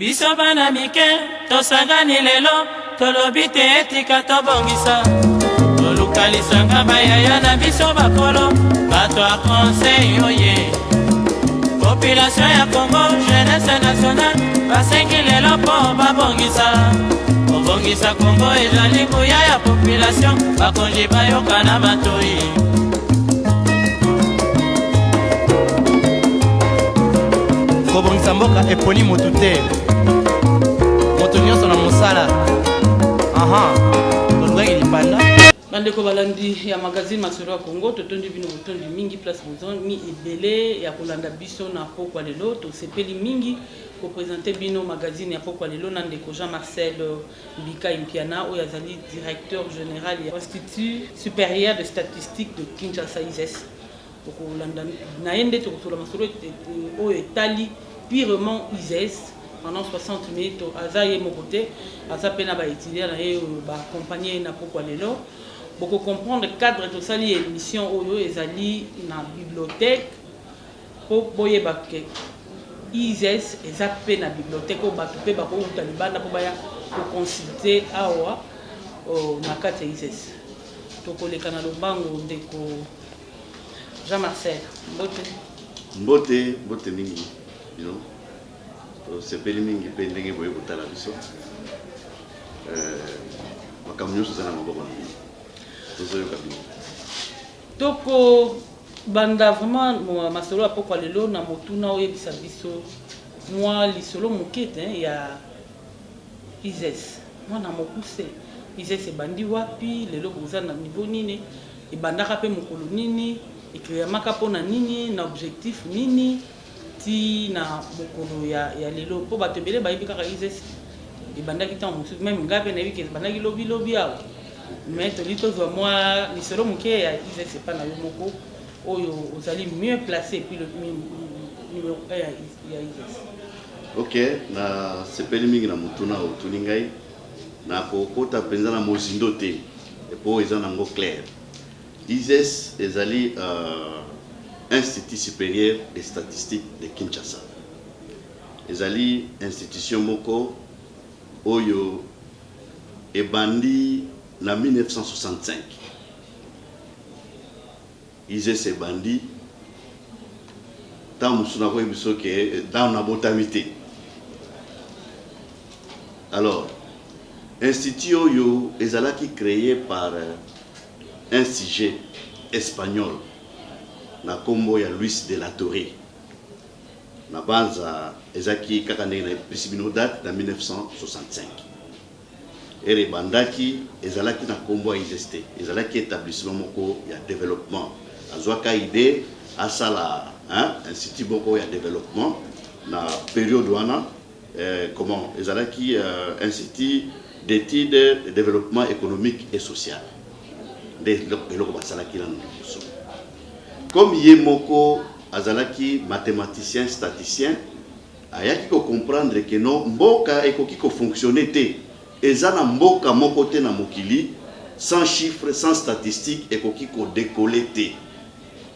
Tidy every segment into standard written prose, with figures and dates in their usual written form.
Biso bana mike, tosangani lelo, tolobi te etika tobongisa. Tolukalisanga bayaya na biso bakolo, bato a conseil oye. Population ya Congo, jeunesse nationale, basengi lelo po babongisa. Obongisa Congo ezali nguya ya population, bakonji bayoka na matoi. Kobongisa mboka eponi motu te, moto nyonso na mosala. Tolukaki lipanda bandeko balandi ya magazine Masolo ya Congo, totondi bino botondi mingi place bozongi ebele ya kolanda biso na pokwa lelo, tosepeli mingi ko présenter bino magazine ya pokwa lelo na ndeko Jean-Marcel Bika Impiana oyo azali directeur général ya Institut supérieur de statistique de Kinshasa ISES. Kolanda na yende tokotola masolo oyo etali purement ISES pendant 60 minutes azaye mokote azapena ba étudiant na ye ba accompagner na pokwa lelo. Beaucoup comprendre cadre de ça lié émission oyo ezali na bibliothèque pour boye baké ISES ezapé na bibliothèque o bato pe bako utalibanda po baya pour consulter awa na kati ISES tokoleka na lobango ndeko Jean-Marcel mbote mingi bino to sepeli mingi pe ndenge boye kotala biso makambo nyonso za na maboko na bino. Toko banda vraiment masolo apoko lelo na motuna oyebisa biso moi lisolo mokete ya ISES mwana mokuse ISES ebandi wapi lelo boza na niveau nini ebandaka pe mokolo nini ekriamaka pona nini na objectif nini ti na mokolo ya lelo po bato ebele bayebi kaka ISES ebandaki ntango mosusu même ngai mpe nayebi ke ebandaki lobi awa. Mais tolito zo moi lisolo muke ya ISES pas na yo moko oyo ozali mieux placé puis le numéro 1 ya ISES. OK, na sepeli mingi na mutuna otuni ngai na kokota penza na mozindo te po eza nango clair. ISES ezali Institut supérieur de statistique de Kinshasa. Ezali institution moko oyo ebandi en 1965, ISES est bandit. Tant que dans la botamité. Alors, Institut Oyo est créé par un sujet espagnol, na Combo ya Luis de la Torre. Na banza ezaki kakane na prisibino date en 1965. Et bandaki ezalaki na kombo ISES ezalaki établissement moko ya développement azwaka idée asala institut moko ya développement na période wana comment ezalaki institut d'études de développement économique et social de eloko basalaki na ndoso comme ye moko azalaki mathématicien statisticien ayaki ko comprendre que non mboka ekoki ko fonctionner te ezana mboka moko te na mokili sans chiffres sans statistiques ekoki ko décoller te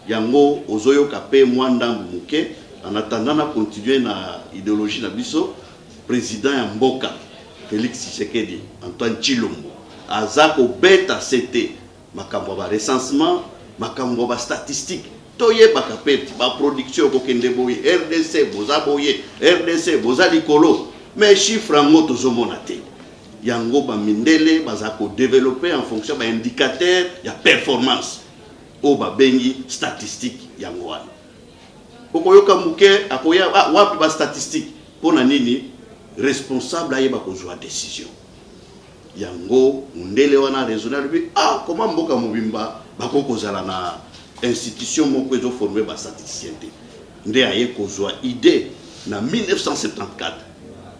yango ozoyoka pe mwanda muke en attendant na continuer na idéologie na biso président ya mboka Félix Tshisekedi Antoine Tshilombo azako beta CT makambo ba recensement makambo ba statistique toyebaka pe ba production ko kende boye RDC boza boye RDC boza likolo mais chiffre ngo tozomona te yango ba mindele bazako développer en fonction ba indicateur ya performance o ba bengi statistique yango wana okoyoka muke akoya wapi ba statistique pona nini responsable ayeba ko joa décision yango mundele wana raisonnable bi comment mboka mobimba bakoko zala na institution moko ezo former ba statisticien te nde aye ko joa idée na 1974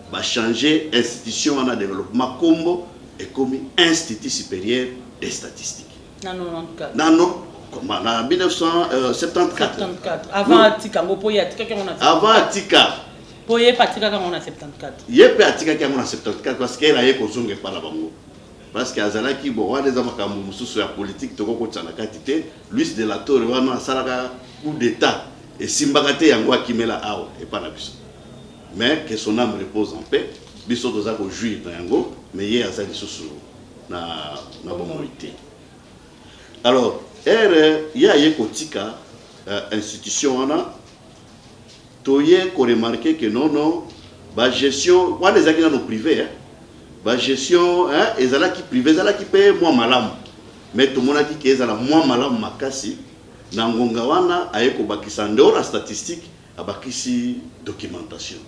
va changer institution en développement Combo et comme Institut supérieur des statistiques. Comment en 1974. Avant Atika, avant Atika. Poye Patika comme on a 74. Yepe Atika comme on a 74 parce qu'elle a eu kozonge par la bango. Parce qu'Azala qui bon les amakambu mususu ya politique toko kotsana katite Luis de la Torre wana salaka coup d'état et simbakate yango akimela awa et pas na biso. mais que son âme repose en paix. Biso toza ko jouir na yango, mais ye azali susu na bomorité. Alors, ya ye kotika institution wana toye ko remarquer que non ba gestion wana ezaki na no privé ba gestion ezala ki privé ezala ki paye moi malamu, mais to monaki ke ezala moi malamu makasi na ngonga wana aye ko bakisa ndo la statistique abakisi documentation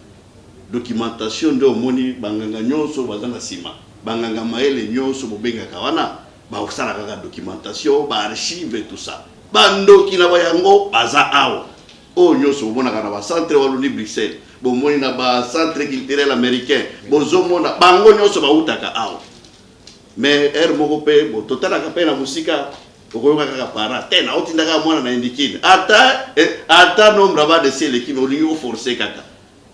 ndio moni banganga nyonso bazanga sima banganga maele nyonso bobengaka wana ba osala kaka documentation ba archive tout ça bandoki na bayango baza awa o nyonso bomona na ba centre waluni Bruxelles bomoni na ba centre culturel américain bozomona bango nyonso bautaka awa mais moko pe bo totala ka pe na musika okoyoka kaka para tena otindaka mwana na indikine ata nombre ba de ces l'équipe olingo forcer kaka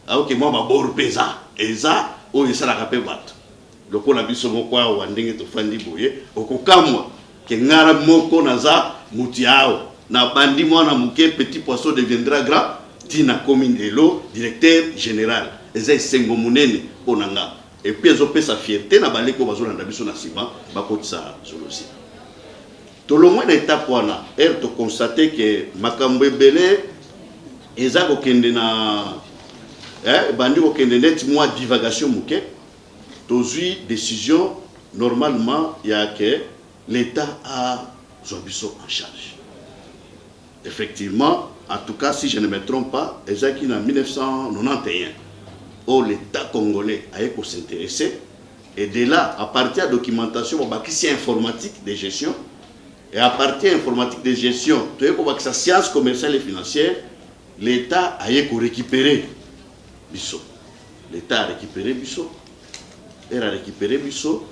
aoke moi mabor pesa eza o esala ka pe bato lokola biso moko awa ndenge tofandi boye okokamwa ke ngara moko naza mutiao na bandi mwana muke petit poisson deviendra grand tina commune elo directeur général eza esengo munene ponanga et puis ezopesa fierté na baleko bazolanda biso na sima bakotisa solosi tolongwe na étape wana to constater que makambo ebele eza kokende na bandi kokende net moi divagation muke tozui décision normalement ya que l'État a Zobiso en charge. Effectivement, en tout cas, si je ne me trompe pas, Ezaki en 1991, où l'État congolais a s'intéresser, et de là, à partir de la documentation, on va informatique de gestion, et à partir de informatique de gestion, tu vois que sa science commerciale et financière, l'État a récupéré Bisso. L'État a récupéré Bisso. Elle a récupéré Bisso.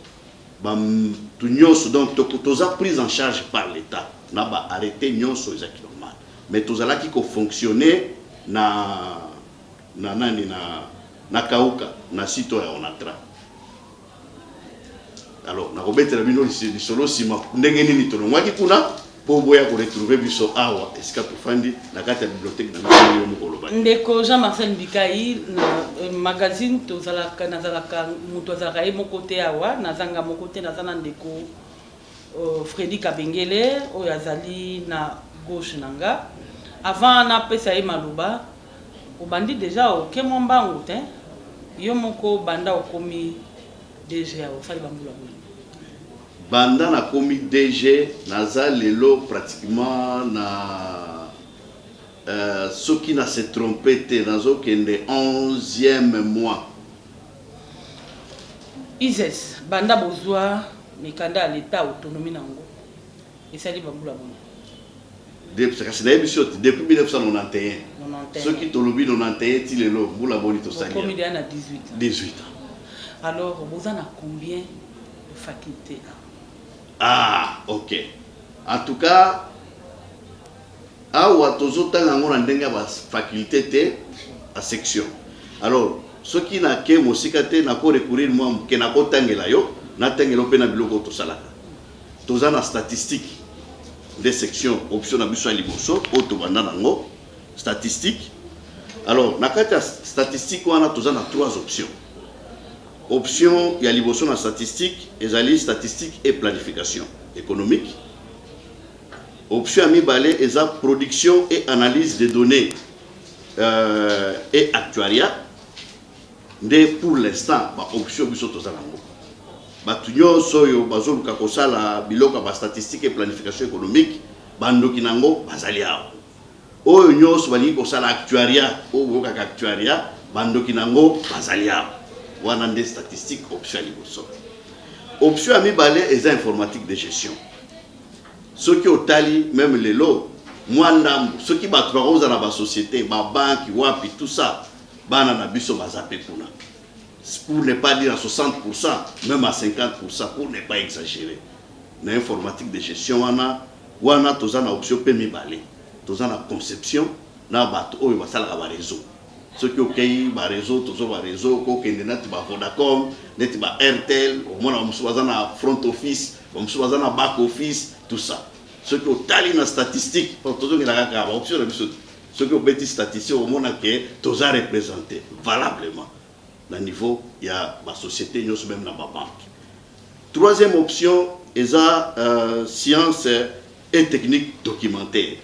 Tout nyonso donc toza prise en charge par l'État. Na ba arrêté nyonso ezaki normal. Mais tozala ki ko fonctionner na kauka na sito ya Onatra. Alors na robetela bino li solo sima ndenge nini tolongwaki kuna po boya ko retrouver biso awa esika tofandi na kati ya bibliothèque na biso mokolo ba. Ndeko Jean-Marcel Bikai na magazine tozalaka nazalaka mutu azalaka moko te awa nazanga moko te nazana ndeko Freddy Kabengele oyo azali na gauche nanga avant na pesa maloba obandi déjà oke mombango te yo moko banda okomi DG au fali bambula banda na komi DG naza lelo pratiquement na ce qui n'a se trompé te nazo kende 11e mois Ises banda bozwa mikanda à l'état autonomie nango esali bambula bona depuis 1991 ce qui tolobi 91 ti lelo bula boni to sali comme il y a 18 ans. Alors vous en avez combien de facultés là? Ah, ok. En tout cas, awa tozotanga ngona ndenga ba faculté te à section. Alors, ce qui n'a que mosikate na ko recourir moi ke na ko tangela yo, na tangelo pe na biloko to salaka. Tozana statistique des sections option na biso liboso auto banda nango statistique. Alors, na kata statistique wana tozana 3 options. Option, il y a liboso na statistique, ezali statistique et planification économique. Option amibale, eza production et analyse des données et actuariat. Mais pour l'instant, ba option biso tozalango. Ba tunyo soyo bazoluka kosala biloko ba statistique et planification économique, bandoki nango bazali awo. Oyo nyonso bali kosala actuariat, o boka actuariat, bandoki nango bazali awo. Wana des statistiques option liboso. Option amibale est informatique de gestion. Ceux qui ont tali même les lots, moi ceux qui battent dans la société, ma banque, wapi tout ça, bana na biso bazapé kuna. Pour ne pas dire à 60%, même à 50%, pour ne pas exagérer. Na informatique de gestion wana tozana option pe mibale. Tozana conception na bato oyo basala ka réseau. Ceux qui ont créé un réseau, tous un réseau, qui ont net Vodacom, net Airtel, au moins on a front office, on a back office, tout ça. Ceux qui ont tali na statistique, pour tout le monde option Ce que vous statistique au monde que tous a représenté valablement au niveau il y a la société nous même dans la banque. Troisième option est la science et technique documentaire.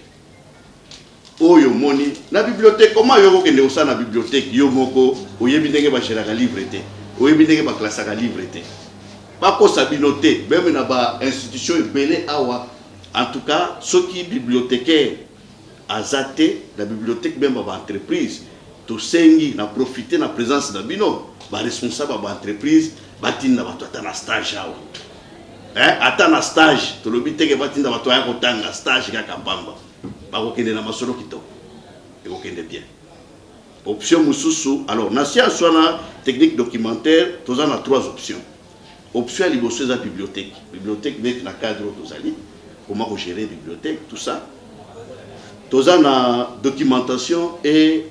Oyo moni na bibliothèque comment yo kende osa na bibliothèque yo moko oyebi ndenge ba géraka livre té oyebi ndenge ba classaka livre té ba ko sabinoté même na ba institution ebele awa en tout cas ceux qui bibliothécaire azaté la bibliothèque même ba entreprise to sengi na profiter na présence na bino ba responsable ba entreprise batinda bato atana stage awa ata na stage to lobi teke batinda bato ya kotanga stage kaka mbamba bakokende na masolo kitoko ekokende bien option mususu alors na science wana technique documentaire toza na trois options option ya liboso eza bibliothèque net na cadre tozali comment gérer bibliothèque tout ça toza na documentation et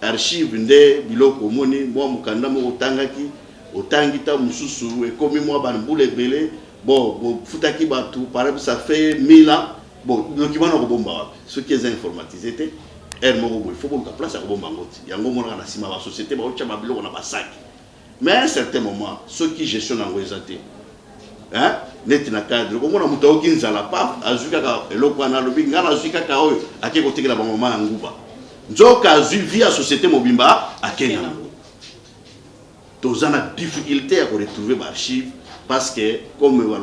archive nde biloko moni mwa mukanda moko tangaki otangi ta mususu ekomi mwa banbule ebele bon futaki batu par exemple ça fait 1000 ans. Bon, le document n'a pas ce qui est informatisé, il faut que la place à il y a un moment dans la société, mais à un certain moment, ceux qui gestionnent l'angoissité, net na cadre, comme on a monté aucun zalapa, azuka et l'opana lobby, ngana azuka kao, à quel côté la maman anguba. Nzoka azu via société mobimba, à quel niveau. Tous en a difficulté à retrouver l'archive parce que, comme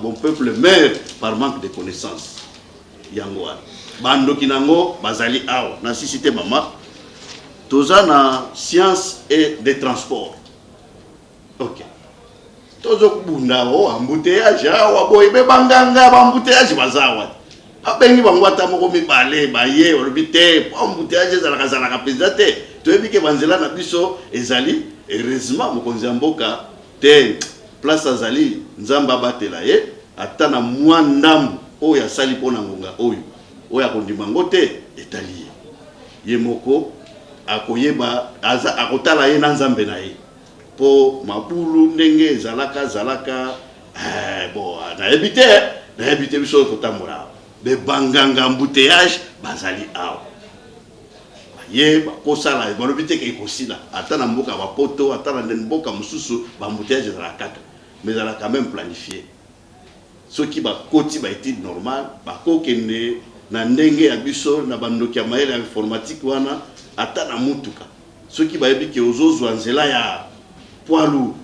bon peuple meurt par manque de connaissances. Yangoa bando kinango bazali awa na cité mama toza na science et des transports. OK tozo kubunda o embouteillage awa boy be banganga ba embouteillage bazawa abengi bangwata moko mibale baye orbité embouteillage zalaka ka pesate toyebi ke banzela na biso ezali heureusement mokonzi mboka te place azali nzamba batela ye atana mwa ndambu oya sali pona ngonga oya kondima ngote etali ye moko akoyeba aza akotala ye na nzambe na ye po mabulu ndenge zalaka bon na ebité biso kotambola be banganga embouteillage bazali awa ye bakosala balobite ke ekosila ata na mboka bapoto ata na mboka mususu ba embouteillage zalaka mais zalaka quand même planifié. Ceux qui ba koti ba étude normale ba kokende na ndenge ya biso na bandoki ya maele informatique wana ata na mutuka ceux qui ba yebi ke ozozo nzela ya poids lourd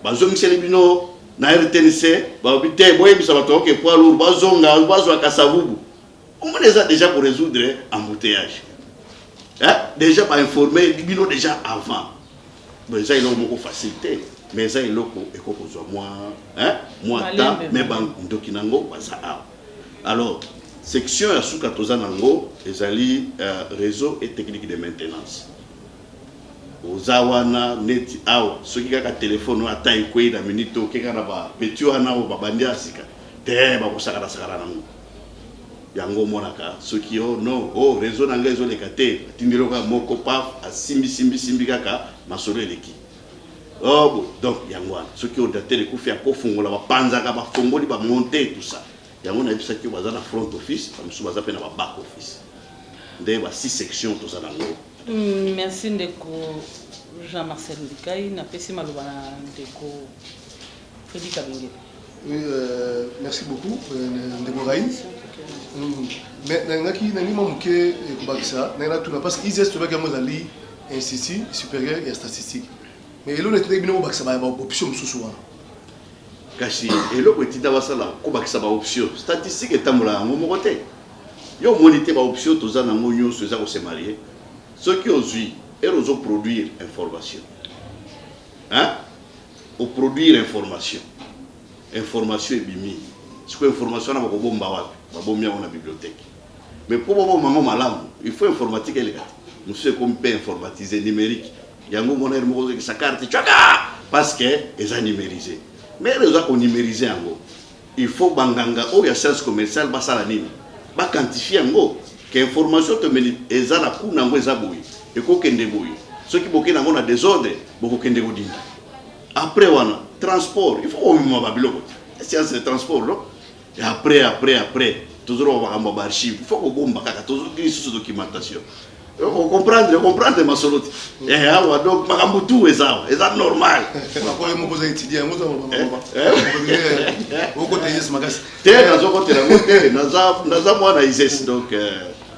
bazo miseli bino na RTNC ba obite boyebisa bato ke poids lourd bazonga kasavubu on les a déjà pour résoudre embouteillage déjà ba informer bino déjà avant bon ça il a beaucoup facilité. Mais ça est loco et qu'on moi ta mais ndoki nango baza alors section ya suka toza nango ezali réseau et technique de maintenance ozawana net awa soki kaka téléphone ata ekwei na minute okeka na ba petio ana o babandi asika te ba kosaka sakala nango yango monaka soki non réseau nanga ezoleka te tindelo ka moko paf asimbi kaka masolo eleki. Oh bon, donc yangwa ceux qui ont daté les coups fait pour fongola ba panzaka ba fongoli ba monter tout ça yango na bisa ki baza na front office ba musu baza pe na ba back office ndé ba 6 sections tout ça nango. Merci ndeko Jean-Marcel Ndikai na pesi maloba na ndeko Freddy Kabengele. Oui, merci beaucoup ndeko Raïs. Mais nangaki nani mamuke kubakisa na tuna parce que ISS tobaka mozali institut supérieur et statistique. Mais il est très bien que ça va avoir option sous kasi eloko etinda basala ko bakisa ba option statistique etambola ngo côté yo monité ba option toza na ngonyo soza ko se marier ceux qui osui et ozo produire information au produire information ebimi ce que information na ko bomba wapi ba bomia na bibliothèque mais pour bomba ngo malamu il faut informatique les gars nous c'est comme peut informatiser numérique yango moner mo sa carte tchaka parce que eza numérisé mais les gens numérisé yango il faut banganga o ya science commerciale basala nini ba quantifier yango que information te meni eza la ku nango eza boyi e ko kende boyi ceux qui boké nango na désordre boko kende godinga après wana transport il faut au moment ba biloko science de transport non et après toujours on va archive. Il faut qu'on bombe toujours sous documentation. Comprendre ma solo. Donc makambo tout est ça normal. Après moi vous étudier moi ça au côté yes magas. T'es dans côté la côté naza moi na ises donc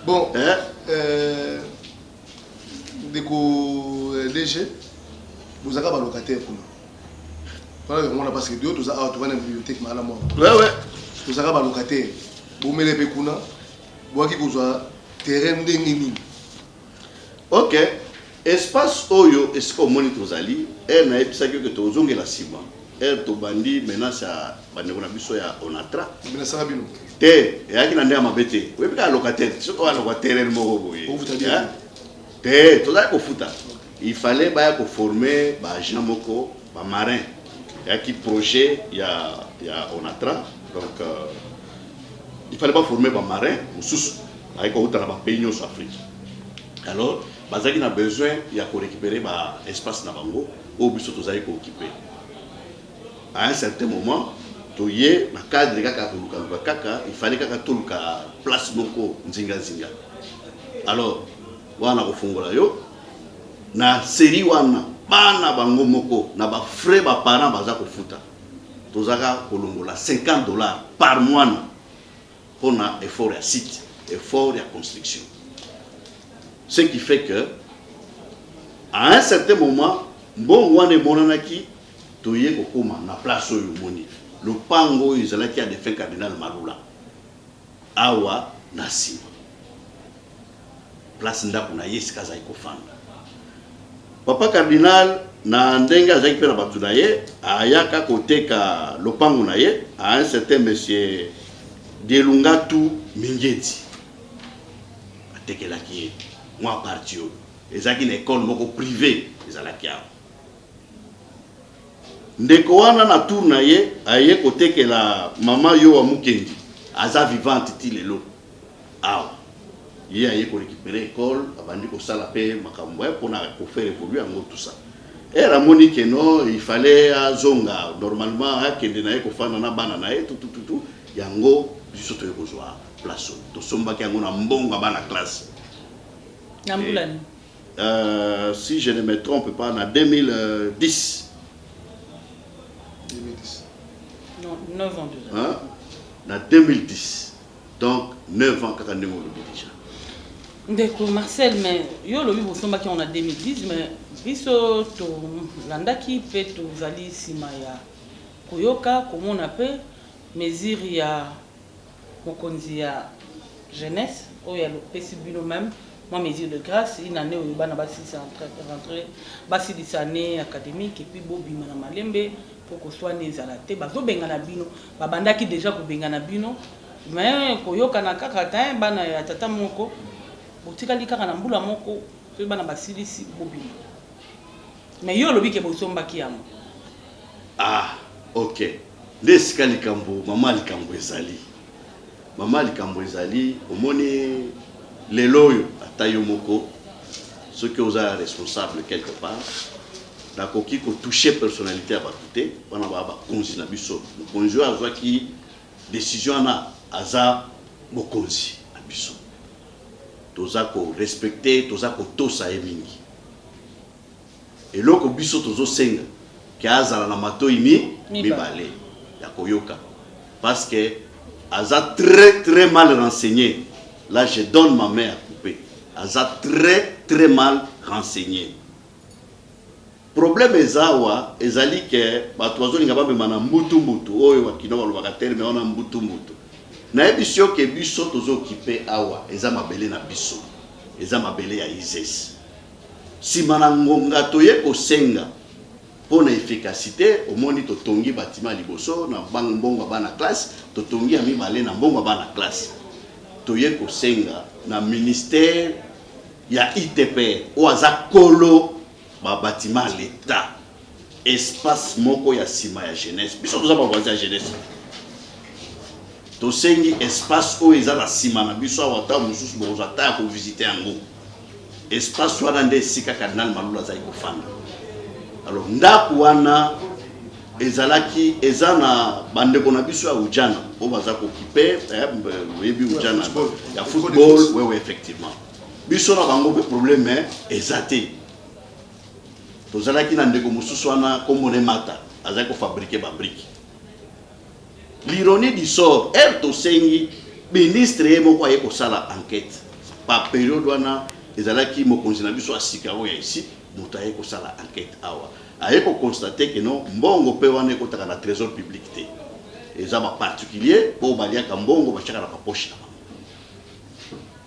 bon déco DG vous avez un locataire pour nous. On a passé deux tout ça tu vas dans la bibliothèque mais à la mort. Ouais. Vous avez un locataire. Vous mettez les pécuna. Vous avez terrain de ok, espace oyo est-ce qu'on monite aux alliés et na episa que to zonge la ciment et to bandi maintenant ça bandi on a biso ya onatra mais ça bino te ya ki na ndea mabete we bika locataire surtout locataire mo boye vous vous dire te to za ko futa il fallait ba ko former ba agent moko ba marin ya ki projet ya onatra donc il fallait pas former ba marin sous avec ko uta na ba peño sur Afrique alors bazaki na besoin ya ko récupérer ba espace na bango au biso tozali ko occuper à un certain moment toye na cadre kaka toluka kaka il fallait kaka toluka place moko nzinga alors wana ko fungola yo na série wana bana bango moko na ba frais ba parents baza ko futa tozaka kolongola $50 par mois pour na effort ya site effort ya construction. Ce qui fait que, à un certain moment, bon, on est monanaki, toye kokoma na place oyo moni. Le pango izala qui a défait cardinal Malula. Awa nasima. Place ndaku na yeska za ikofanda. Papa cardinal na ndenga za ikpe na batu na ye, ayaka koteka le pango na ye, à un certain monsieur Delungatu Mingeti. Atekelaki ye. Moi parti ils ont une école moko privée ils ala kia ndeko wana na tour na ye aye côté que la maman yo wa mukendi aza vivante ti lelo awa ye aye ko récupérer école abandi ko sala pe makambo pour na ko faire évoluer en tout ça et la monique non il fallait azonga normalement akende na ye ko fana na bana na ye tout yango biso to ko joa place to somba ki yango na mbonga bana classe. Si je ne me trompe pas, en 2010. 2010. Non, 9 ans déjà. En 2010. Donc, 9 ans quand on est déjà. D'accord, Marcel, mais yo lobi bosomba ki on a 2010, mais biso to landaki pe to zali sima ya koyoka comment on appelle mesure ya mokonzi ya jeunesse o ya le pesibino même. Moi, mesure de grâce, une année où il y a rentré, basi année académique, et puis Bobi Malembe, pour qu'on soit né à la tête, bazo bengana bino, babanda qui déjà ko bengana bino, mais koyoka na kaka bana ya tata moko, botika likaka na mbula moko, so bana basili si Bobi. Mais yo lobi ke bosomba ki yamo. Ah, OK. Leska likambo, mama likambo ezali. Mama likambo ezali, omoni les loyaux à Tayomoko, ceux qui ont responsable quelque part, d'accord, qui ont touché personnalité à Batouté, on a pas consi na biso. Le conjoint a joué qui décision na aza mokonzi na biso. Toza ko respecter, toza ko tosa emingi. Et loko biso tozo senga ki aza na matoi mi balé ya koyoka parce que aza très mal renseigné. Là, je donne ma main à couper. Elle a très mal renseigné. Problème est zawa, ezali que batozo linga ba mana mbutu oyo wakino ba lobakatere mais on a mbutu. Na ebisio ke biso tozo occupé awa, eza mabele na biso. Eza mabele ya ISES. Si mana ngonga toye ko senga pour na efficacité, au moni to tongi bâtiment liboso na mbongo bana classe, to tongi ami balé na mbongo bana classe. Toye ko senga na ministère ya ITP o aza kolo ba bâtiment l'état espace moko ya sima ya jeunesse biso toza ba voisin ya jeunesse to sengi espace o eza na sima na biso awata mususu bo ozata ko visiter yango espace wana nde sika cardinal Malula za ko fanda alors ndaku wana ezalaki ezana bande kona biso ya ujana o baza ko kipe yebi ujana ya football ouais effectivement biso na bango pe problème ezate tozalaki na ndeko mususu wana komone mata azaki ko fabriquer ba briques. L'ironie du sort to sengi ministre moko aye ko sala enquête pa période wana ezalaki mokonzi na biso asika o ya ici moto aye ko sala enquête awa aye ko constater que non mbongo pe wana ko taka na trésor public te eza ba particulier po baliaka mbongo bachaka na poche na.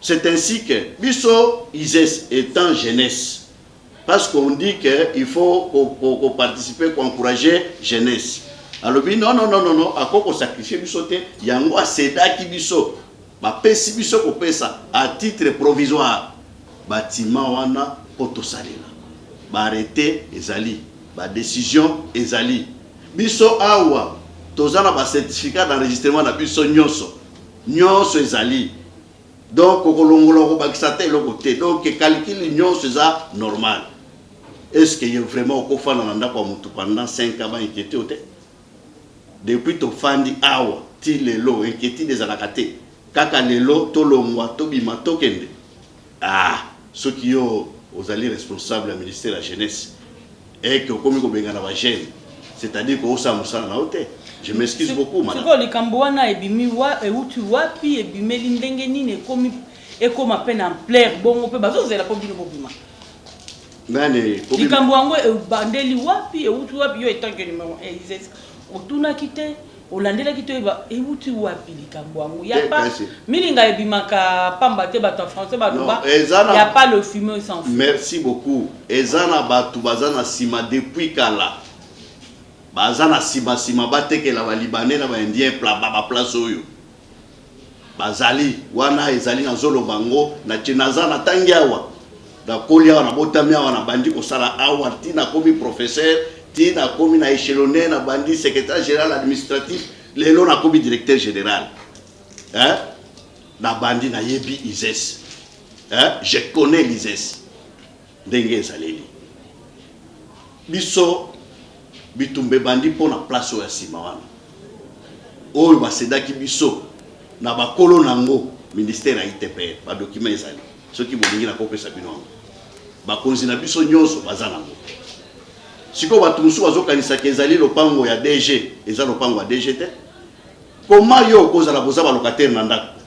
C'est ainsi que biso ISES étant jeunesse parce qu'on dit que il faut qu'on participer qu'on encourager jeunesse. Alors non à quoi qu'on sacrifie biso te yango aseda ki biso ba pesi biso ko pesa à titre provisoire bâtiment wana poto salela ba arrêter ezali ba décision ezali biso awa tozana ba certificat d'enregistrement na biso nyonso ezali donc kolongola ko bakisa te le côté donc calcul nyonso za normal. Est-ce qu'il y a vraiment ko fana na ndako mutu pendant 5 ans ba inquiété ote depuis to fandi awa ti lelo inquiété des alakate kaka lelo to longwa to bima to kende ceux qui ont aux alliés responsables du ministère de la jeunesse et que comme ko benga na ba jeune c'est-à-dire ko sa musala na ote. Je m'excuse beaucoup madame. Siko likambo wana ebimi wa euti wapi ebimeli ndenge nini ekomi ekoma peine en plaire bongo pe bazozela ko bino bobima. Nani likambo yango ebandeli wapi euti wapi yo etanke numéro 1 ISES otuna kite olandela kite ba euti wapi likambo yango ya pas milinga ebimaka pamba te bato français baloba ya pas le fumeur sans feu. Merci beaucoup. Ezana batu bazana sima depuis kala bazana sima batekela ba libanais na ba indien ba place oyo bazali wana ezali na zolo bango na chinazana tangiawa da kolia na botamia wana bandi ko sala awa tina komi professeur tina komi na échelonné na bandi secrétaire général administratif lelo na komi directeur général na bandi na yebi ISES je connais l'ISES ndenge ezaleli biso bitumbe bandi pona place ya sima wana oyo basedaki biso na bakolo nango ministère ya ITPR ba document ezali soki bolingi na kopesa bino bakonzi na biso nyonso baza nango siko batu musu bazokanisa ke ezali lopango ya DG eza lopango ya DG te koma yo kozala bozaba locataire na ndako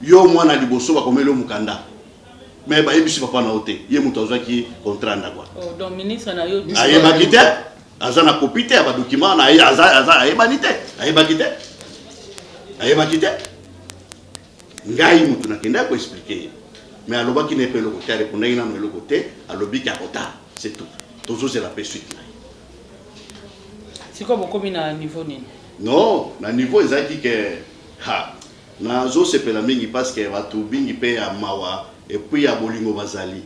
yo mwana liboso bakomelo mukanda mais bayebisi papa na ote ye mutu azwaki contrat ndako donc ministre na yo ayebaki te aza na copie te ya badocument na ye ayebani te ayebaki te ngai mutu nakenda ko expliquer mais alobaki ne pe le côté répondre na le côté alobi ka kota c'est tout toujours c'est la paix suite na siko bokomi na niveau nini non na niveau ezaki ke na zo sepela mingi parce que batu bingi pe ya mawa et puis ya bolingo bazali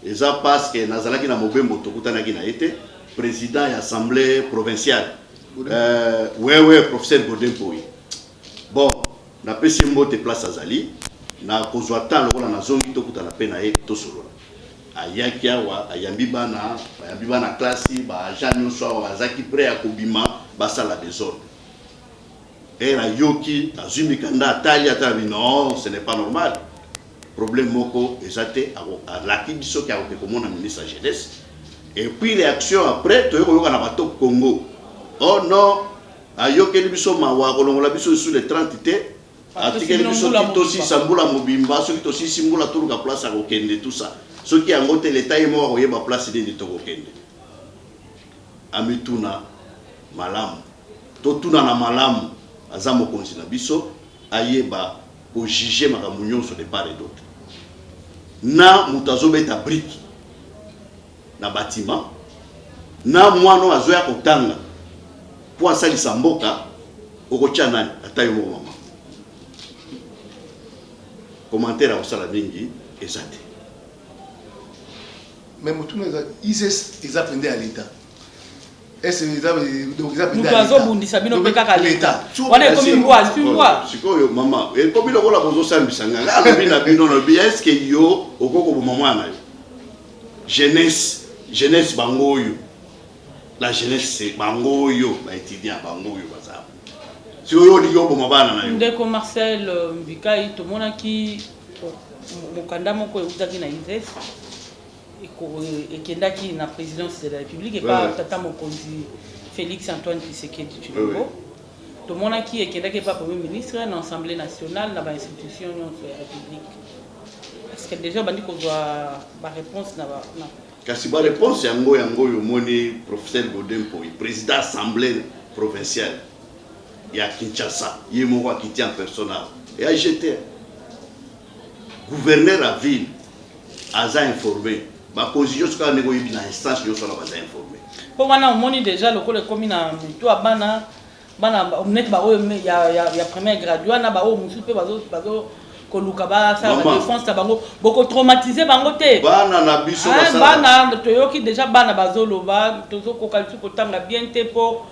eza parce que nazalaki na mobembo tokutanaki na été président de l'Assemblée provinciale. Ouais, professeur Godempo. Bon, na pesi mbote place azali, na kozwata lokola na zongi tokuta na pena e to solo. Ayaki awa, ayambi bana classe, ba agent nyonso awa azaki prêt à kobima basala désordre. Et la yoki, azumi kanda atali atabi non, ce n'est pas normal. Problème moko ezate a la kibiso ki a komona ministre de la jeunesse. Et puis réaction après, tu as bateau Congo. Oh non, ayoke biso mawa kolongola biso sur les 30 té. Article biso aussi sambula mobimba, ceux qui aussi simbula tout la place à Okende tout ça. Ceux qui ont monté l'état est mort oyeba place de Tokende. Amituna malamu. Totuna na malamu azamo konsina biso ayeba ko juger makamu nyonso de part et d'autre. Na mutazo beta brique na bâtiment na mwano azoya kotanga po asalisa mboka okotia nani atayo mama commentaire au sala mingi ezate mais mutuna ISES ezapende à l'état est-ce donc ezapende à l'état bundisa bino pe kaka l'état wana ekomi mbwa simbwa sikoyo mama ekomi lokola bozo sambisa nganga alobi na bino no bi est-ce que yo okoko bo mama na jeunesse bango oyo la jeunesse c'est bango yo ba étudiant bango yo baza si yo liyo bo mabana na yo ndeko Marcel Mbikai to mona ki mokanda moko eutaki na ISES ekendaki na présidence de la République et pas tata mokonzi Félix Antoine Tshisekedi Tshilombo to mona ki ekendaki pas premier ministre na Assemblée nationale na ba institution de la République. Est-ce que déjà bandi ko doit ba réponse na ba kasi ba réponse yango yo moni professeur Godin Poy président assemblée provinciale ya Kinshasa yemo wa kiti en personne et a jeté gouverneur à ville aza informé ba position ska nego yibi na instance yo sona baza informé po wana omoni déjà lokole komi na mito abana bana net ba o ya premier graduat na ba o musu pe bazo koluka ba sa la défense ta bango boko traumatiser bango te bana na biso ba bana toyoki déjà bana bazolo ba tozo kokalisi kotanga bien te po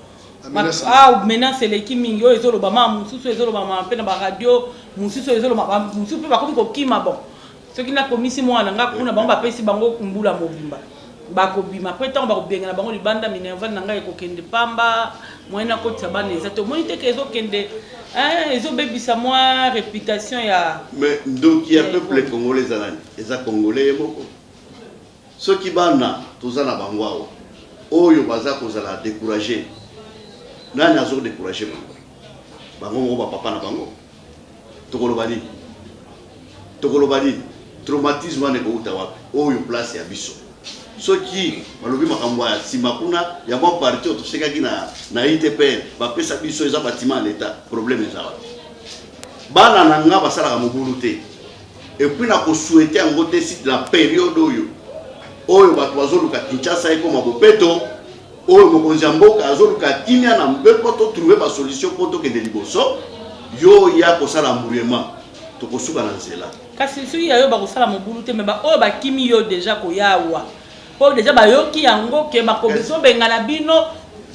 menace l'équipe mingi yo ezolo ba ma mususu ezolo ba ma pe na ba radio mususu ezolo ba mususu pe ba komi kokima bon ce qui na komisi mwana nga kuna bango ba pesi bango kumbula mobimba bako bima après tant bako benga na bango libanda minerva na nga ekokende pamba moyena kotisa bana ezato monite ke ezokende ezobebisa moi réputation ya mais donc il y a peuple congolais zalani eza congolais moko soki bana tozana bango awo oyo baza kozala décourager nani azo décourager bango bango ba papa na bango tokolobani traumatisme ane ko utawa oyo place ya biso soki balobi makambo ya sima kuna ya mwa parti otosekaki na ITPR bapesa biso eza bâtiment l'état problème eza wapi bana na nga basalaka mobulu te et puis na kosouhaite yango te si la période oyo bato bazoluka Kinshasa ekoma bopeto oyo mokonzi ya mboka azoluka kimia na mbepo to trouver ba solution po tokende liboso yo ya kosala mouvement tokosuka na nzela kasi soki yayo bakosala mobulu te me ba oyo bakimi yo déjà koyawa po déjà bayoki yango ke bakomiso bengana bino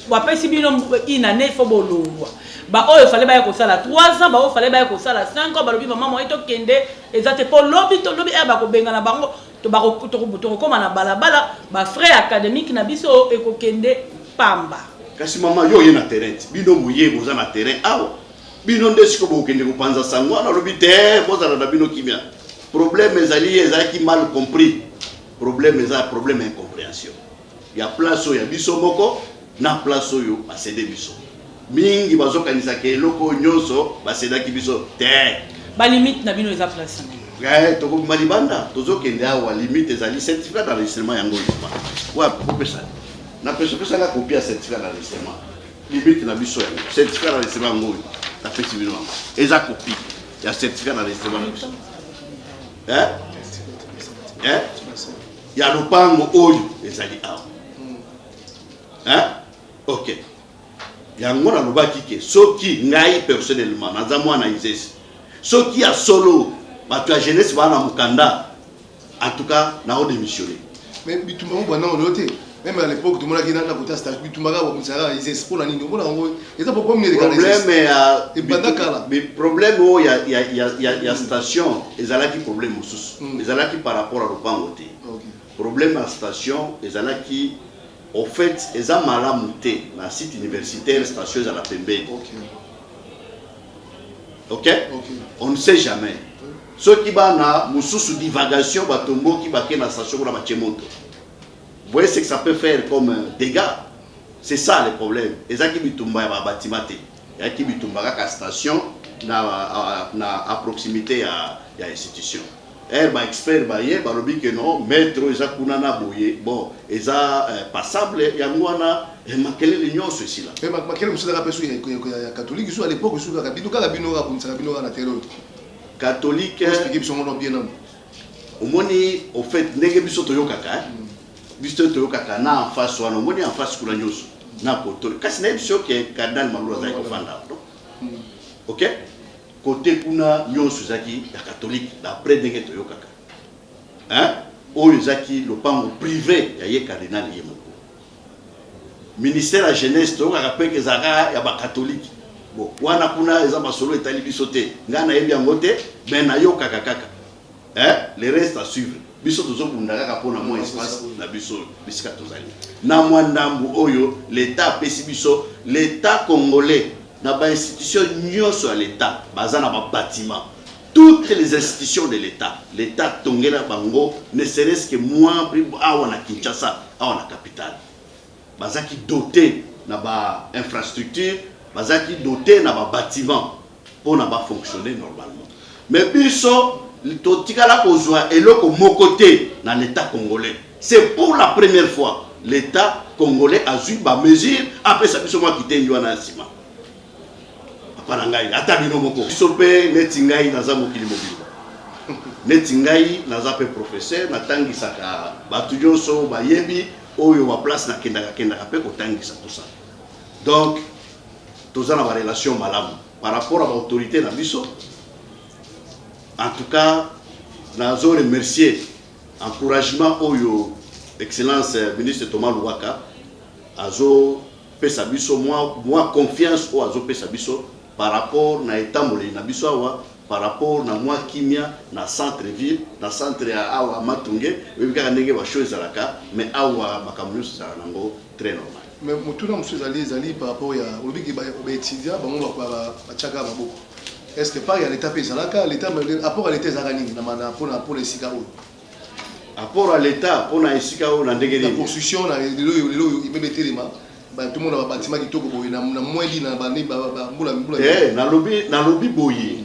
bapesi bino inane fo bolongwa ba oyo fallait ba kosala 3 ans ba oyo fallait ba kosala 5 ans balobi maman moyeto kende ezate po lobi bakobengana bango to bakokoma na balabala ba frère académique na biso ekokende pamba kasi mama yo ye na terrain bino moye boza na terrain awa bino ndesiko bokende kopanza sango na lobi te bozala na bino kimia problème ezaki mal compris problème incompréhension ya place ya biso moko na place oyo basede biso mingi bazokanisa ke eloko nyonso basedaki biso te ba limite na bino eza place toko malibanda tozokende awa limite ezali certificat d'enregistrement yango lisma wapi kopesa na pesa la copie ya certificat d'enregistrement limite na biso yango certificat d'enregistrement yango na pesi bino eza copie ya certificat d'enregistrement ya lopango oyo ezali awa ok yango na lobaki ke soki ngai personnellement naza mwana ISES soki ya solo bato ya jeunesse bana mukanda en tout cas na o démissionner mais bitumba mo bana on loté même à l'époque tout le monde qui na côté stage bitumba ga bo musara ISES pour la nini on ngo eza problème de problème ya et bandakala mais problème o ya station ezalaki problème mususu ezalaki par rapport à lopango te problème à station ezalaki au fait eza malamu te na site universitaire station ezala pembeni ok on ne sait jamais ceux qui bana mususu divagation batombo qui bake na station pour la bachemoto vous voyez ce que ça peut faire comme dégâts c'est ça le problème ezaki bitumba ya bâtiment te yaki bitumba ka station na proximité ya institution ba expert ba ye ba lobi que non maître eza kuna na boye bon eza passable yango wana makele l'union ceci là mais makele musu la pesu ya catholique sur à l'époque sur la bino ka bino ka bunsa bino na terre catholique expliquer biso ngono bien nam omoni au fait ndenge biso toyokaka biso toyokaka na en face wana omoni en face kuna nyoso na poto kasi na biso ke cardinal Malula za ko fanda ok côté kuna nyonso zaki ya catholique d'après ndenge toyokaka oyo zaki lopango privé ya ye cardinal ye moko ministère ya jeunesse toyokaka pe ke zaka ya ba catholique bon wana kuna eza masolo etali biso te nga na yebi yango te mais nayokaka kaka le reste à suivre biso tozobunda kaka mpona mwa espace na biso bisika tozali na mwa ndambu oyo l'état apesi biso l'état congolais na bainstitution nyonso ya l'état baza na babâtiment toutes les institutions de l'état tongela bango ne serait-ce que moins awa na Kinshasa awa na capitale bazaki doté na ba infrastructure bazaki doté na ba bâtiment pour na ba fonctionner normalement mais biso totikala kozwa eloko mokoté dans l'état congolais c'est pour la première fois l'état congolais a eu ba mesure après ça biso moi kité ndwa na sima apana ngai ata bino moko biso pe neti ngai naza mokili mobile neti ngai naza pe professeur natangisaka batu nyonso bayebi oyo wa place na kendaka pe kotangisa tout ça donc toza na ba relation malamu par rapport à l'autorité na biso. En tout cas, nazo remercier encouragement oyo excellence ministre Thomas Louaka azo pesa biso moi confiance o azo pesa biso par rapport na etambole na biso awa par rapport na moi kimia na centre ville na centre awa Matunge webika ndenge ba chose alaka mais awa makamunyo ça nango très normal mais mutuna musuzali par rapport ya olobiki ba étudiant bango ba chaka maboko. Est-ce que par l'état pésalaka l'état apport à l'état zarani na mana pour les sikao apport à l'état pour na sikao na ndenge la construction na lelo ibebete lema ba tout le monde ba bâtiment kitoko boye na mweli na ba mbula na lobi boye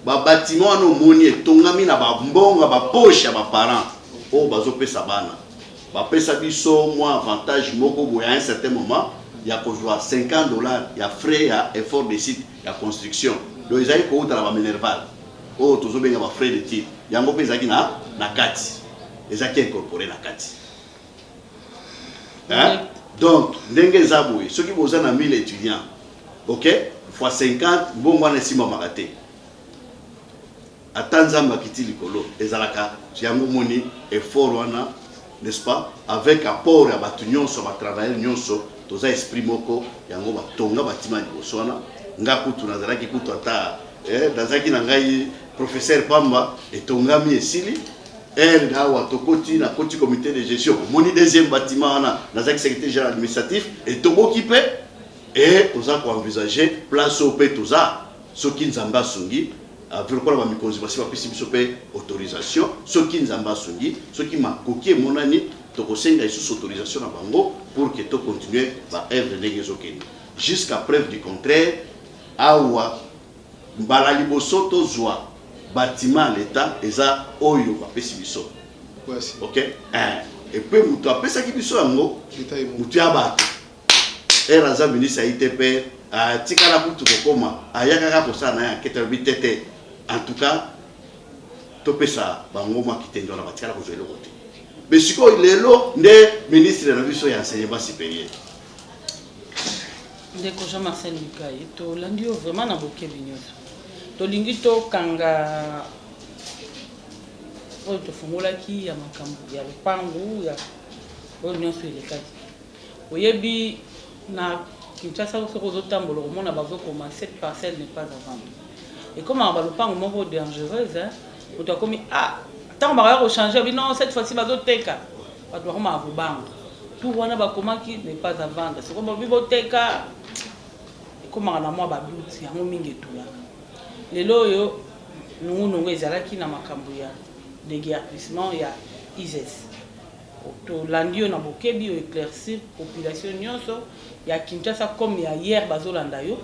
ba bâtiment no moni etongami na ba mbonga ba poche ba parents o bazo pesa bana ba pesa biso moi avantage moko boye à un certain moment ya kozwa $50 ya frais ya effort de site ya construction. Donc ils ont été dans la minerval. Oh, tous les frais de titre. Ils ont été na kati. Ils ont été incorporés na kati. Hein? Donc, ndenge zaboué. Ceux qui ont 1000 étudiants, ok, fois 50, bon on est si mamaraté. Atanza makiti likolo. Ezalaka, yango moni effort wana, n'est-ce pas? Avec apport à batunyon sur ma travail nyonso, toza esprit moko, yango batonga batima liboso wana. Nga kutu nazalaki kutu ata nazaki na ngai professeur Pamba etongami esili na watokoti na koti comité de gestion moni deuxième bâtiment na nazaki secrétaire général administratif et toboki pe et toza ko envisager place au pe toza soki nzamba sungi avec quoi la mikonzi basi ba pisi biso pe autorisation soki nzamba sungi soki makoki monani tokosenga isu autorisation na bango pour que to continuer ba œuvre de gezokeni jusqu'à preuve du contraire. Awa mbala liboso tozwa bâtiment l'état eza oyo bapesi biso ok et puis mutu apesa ki biso yango mutu ya bato eraza ministre ya ITP tikala kutu kokoma ayaka kosala na enquête bitete en tout cas topesa bango makitendo na batikala kozwela kote mais sikoyo lelo nde ministre na biso ya enseignement supérieur ndeko Jean-Marcel Lukai to landio vraiment na bokebi nyonso to lingi to kanga oyo tofungolaki ya makambo ya lupangu ya oyo nyonso elekaki oyebi na Kinshasa soko ozotambola komona bazokoma cette parcelle n'est pas à vendre et comme ba lupangu moko dangereuse oto akomi tant ba ko changer bi non cette fois-ci bazoteka bato bakoma akubango tout wana bakomaki n'est pas à vendre c'est comme biboteka comme na moi babuti yango mingi etula lelo yo nungu ezalaki na makambo ya déguerpissement ya ISES to landio na bokebi o éclaircir population nyonso ya Kinshasa comme ya hier bazolanda yo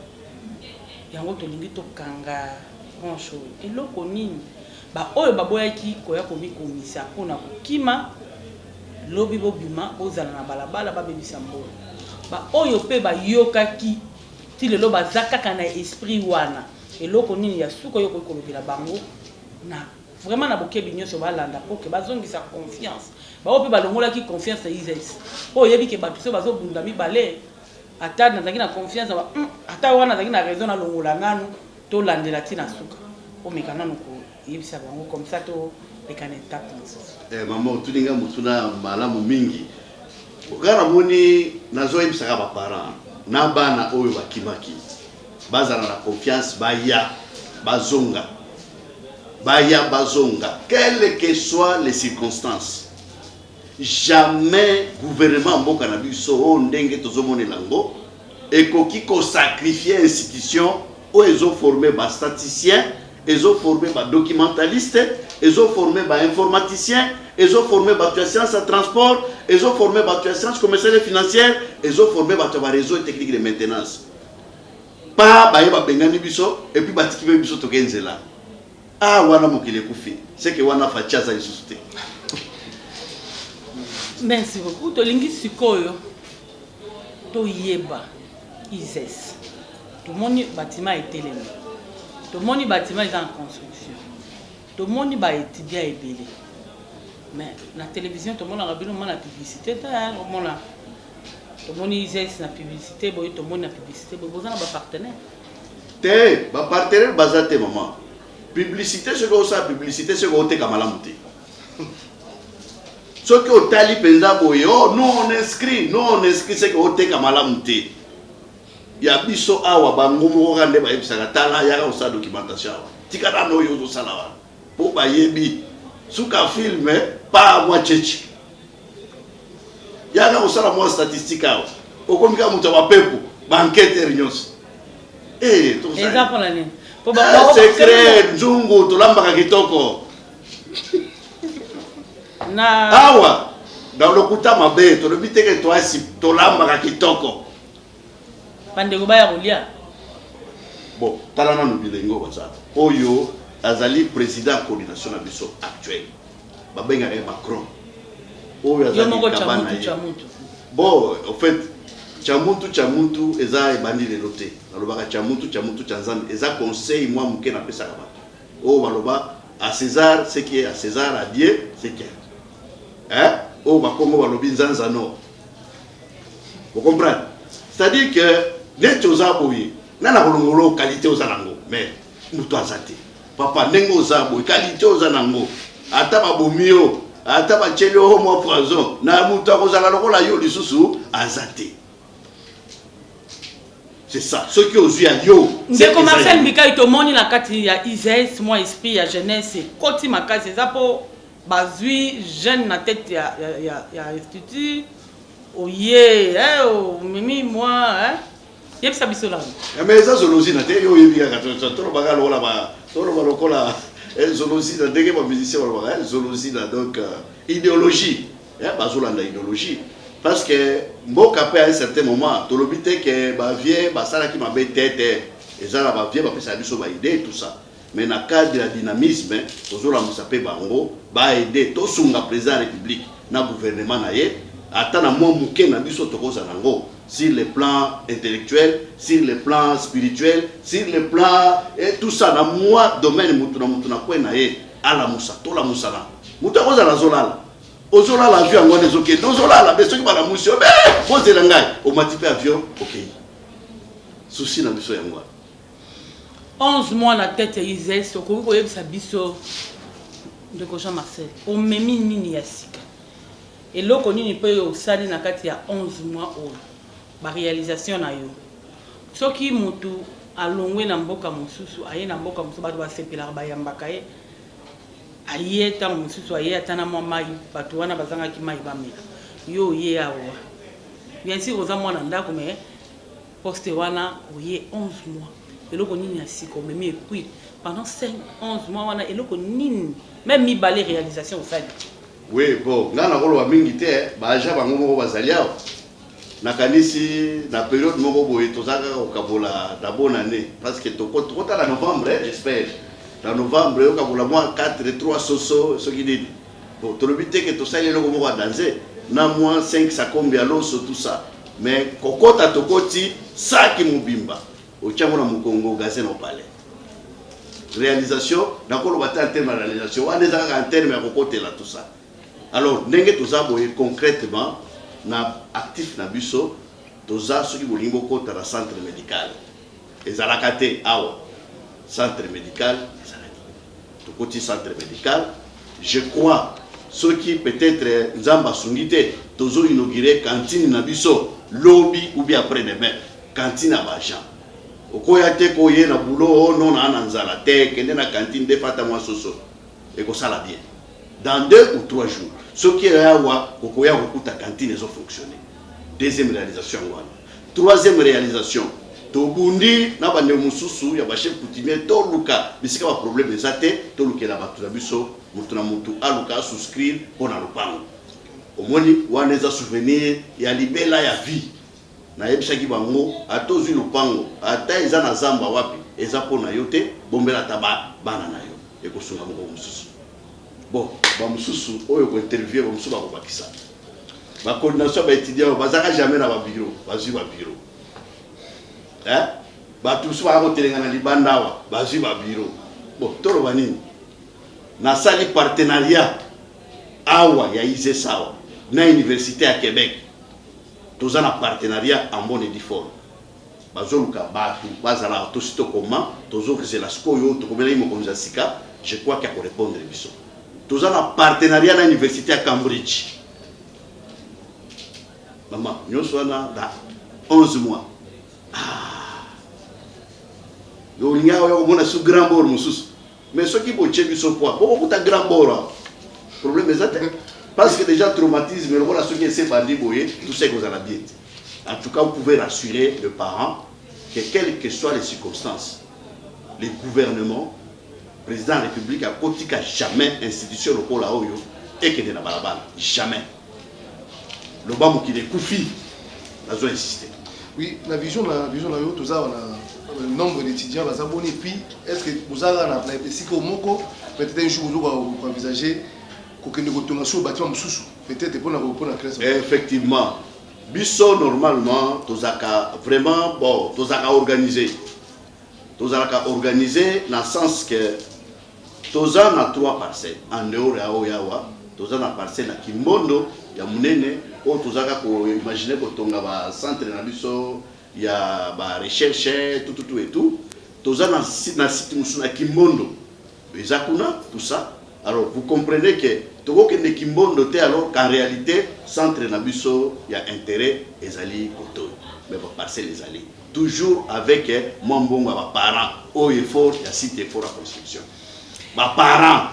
yango tolingi tokanga rancho eloko nini ba oyo baboyaki koya komikomisa mpona kokima lobi bobima bozala na balabala babebisa mbolo ba oyo pe bayokaki ti lelo bazakaka na esprit wana eloko nini ya suko yo kolobela bango na vraiment na bokebi nyonso balanda po ke bazongisa confiance ba oyo pe balongolaki confiance na ISES po yebi ke bato so bazobunda mibale ata nazaki na confiance ba ata wana nazaki na raison na longola nganu to landela ti na suka omeka nanu ko yebisa bango comme ça to lekana étape maman tulinga mutuna malamu mingi okara moni nazoyebisaka ba parents na bana oyo bakimaki bazala na confiance baya bazonga baya bazonga, quelles que soient les circonstances. Jamais gouvernement mboka na biso o ndenge tozomone lango et qui sacrifier institution où ils ont formé des statisticiens, ils ont formé des documentalistes, ils ont formé des informaticiens, ils ont formé des sciences de transport, ils ont formé des sciences commerciales et financières, ils ont formé des réseaux et techniques de maintenance. Pas des bengani biso et puis batiki biso tokenzela. Ah wana mokile kufi, c'est que wana fachaza isusute. Merci beaucoup. Tolingi sikoyo to yeba ISES. Tout le monde bâtiment est télé. Tout le monde bâtiment est en construction. Tout le monde va étudier et belé. Mais la télévision, tout le monde a vu la publicité. Tout le monde ISES la publicité, tout le monde la publicité. Vous avez un partenaire. Té, ba partenaire basate maman. Publicité c'est quoi ça? Publicité c'est quoi? T'es kamalamouté. Ce que au tali penza boye, oh non on inscrit c'est que au te kamalamouté. Ya biso awa bango moko kande ba ebisaka tala ya ka sa documentation. Tikana no yo sala wa. Po ba yebi suka filme pa mwa chechi. Ya ka sala mwa statistique awa. Okomika mutu ba pepo ba enquête nyos. Eh to sa. Exemple la nini. Po ba secret nzungu to lamba ka kitoko. Na Awa dans le kuta mabe to le biteke to asi to lamba ka kitoko. Pandeko baya kolia. Bon, talana no bilengo baza. Oyo azali président coordination na biso actuel. Babenga Macron. Oyo azali kabana. Bon, en fait, Chamuntu eza ebandi le loté. Alobaka Chamuntu chanzambe eza conseil moi muke na pesa ka bato. O baloba à César ce qui est à César, à Dieu ce qui est. Hein? O bakongo balobi nzanza no. Vous comprenez? C'est-à-dire que net aux aboyés, nana kolongolo qualité aux anango, mais muto azate. Papa nengo aux aboyés, qualité aux anango. Ataba bomio, ataba chelio homo poison, na muto kozala lokola yo lisusu azate. C'est ça. Ce qui aux yeux à yo. C'est comme Marcel Mika il te moni na kati ya ISES, moi esprit ya jeunesse, koti makasi c'est ça pour bazui jeune na tête ya institut. Oye, oh mimi moi hein. Yep sabiso la. Mais ça zolozi na te yo yebi ka tolo baga lola ba tolo ba lokola zolozi na ndenge ba musicien ba baga zolozi na donc idéologie ba zolanda idéologie parce que mboka pe à un certain moment tolobite que ba vie ba sala ki mabe tete ezala ba vie ba pesa biso ba idée tout ça mais na cadre de la dynamisme tozola musape bango ba aider to sunga président de la République na gouvernement na ye ata na mo muke na biso tokoza nango sur le plan intellectuel, sur le plan spirituel, sur le plan et tout ça na moi domaine mutu na kwena ye ala musa to la musala mutu akoza na zolala ozolala avion ngone zoke dozolala beso ki bana musio be pozela ngai o matipe avion OK souci na biso ya ngwa 11 mois na tête ya ISES okoki koyebisa biso de Jean Marcel o memi nini ya sika eloko nini pe osali na kati ya 11 mois oyo ba réalisation na yo soki mutu alongwe na mboka mosusu aye na mboka mosusu bato basepelaka bayambaka ye aye ntango mosusu aye ata na mwa mai bato wana bazangaki mai bamela yo oye awa bien sûr oza mwana ndako me poste wana oye 11 mois eloko nini ya sika omemi ekui pendant 11 mois wana eloko nini même mibale réalisation osali. Oui bon ngana koloba mingi te baja bango moko bazali awa nakanisi na période moko boye tozaka okabola na bonne année parce que tokota la novembre j'espère na novembre okabola mois 4 3 soso ce qui dit bon tolobite que tosali eloko moko a danser na mois 5 ça combien loso tout ça mais kokota tokoti saki mubimba ochango na mukongo gaze no palais réalisation nakoloba ta terme de réalisation wana ezaka en terme ya kokotela tout ça alors ndenge tozaboye concrètement na actif na biso toza soki bolingo kota na centre médical ezalaka te awa centre médical ezalaki tokoti centre médical je crois soki peut-être nzamba sungi te tozo inaugurer cantine na biso lobby ou bien après demain cantine à Bajan okoya te koye na boulot non na nzala te kende na cantine de fata moi soso et ko sala bien dans 2 ou 3 jours ce qui est awa kokoya kokuta cantine zo fonctionner. Deuxième réalisation wana. Troisième réalisation tobundi na bande mususu ya ba chef coutumier to luka bisika ba problème ezate to lukela batu na biso mutu na mutu aluka souscrire pona lupango omoni wana eza souvenir ya libela ya vie na yebisaki bango atozwi lupango ata eza na zamba wapi eza pona yo te bombela taba bana na yo ekosunga moko mususu bon ba mususu oyo ko interview ba mususu ba kobakisa ba coordination ba étudiant bazaka jamais na ba bureau bazwi ba bureau ba tous ba ko telenga na libanda wa bazwi ba bureau bon toro banini na sali partenariat awa ya ISE sawa na université à Québec tous en partenariat en bonne et due forme bazoluka batu bazala to sito comment tozo la skoyo to komela imo konza sika je crois qu'il faut répondre biso tous en partenariat na université à Cambridge maman nous sommes dans 11 mois yo linga yo mona su grand bord mususu mais ce qui boche biso quoi pourquoi ta grand bord problème exact parce que déjà traumatisme le voilà ce qui est bandi boyer tout ce que vous allez bien. En tout cas, vous pouvez rassurer le parent que quelles que soient les circonstances, le gouvernement, le président de la République a cotika jamais institution locale à Oyo et que de la balabala. Jamais. Le bambou qui est koufi, nous avons insisté. Oui, la vision là, tout ça, on a le nombre d'étudiants, les abonnés, et puis est-ce que vous avez un cycle moko, peut-être un jour vous envisager que nous retournions sur le bâtiment peut-être pour la classe. Effectivement. Biso normalement tozaka vraiment bon tozaka organisé dans le sens que toza na 3 parcelles en dehors ya oyawa toza na parcelle na Kimbondo ya munene o tozaka ko imaginer ko tonga ba centre na biso ya ba recherche tout et tout toza na site musuna Kimbondo ezakuna tout ça. Alors vous comprenez que Togo Kende Kimbondo te alors qu'en réalité centre nabiso il y a intérêt ezali koto mais va passer les allées toujours avec mon bon parents au effort il y a site effort à construction ba parents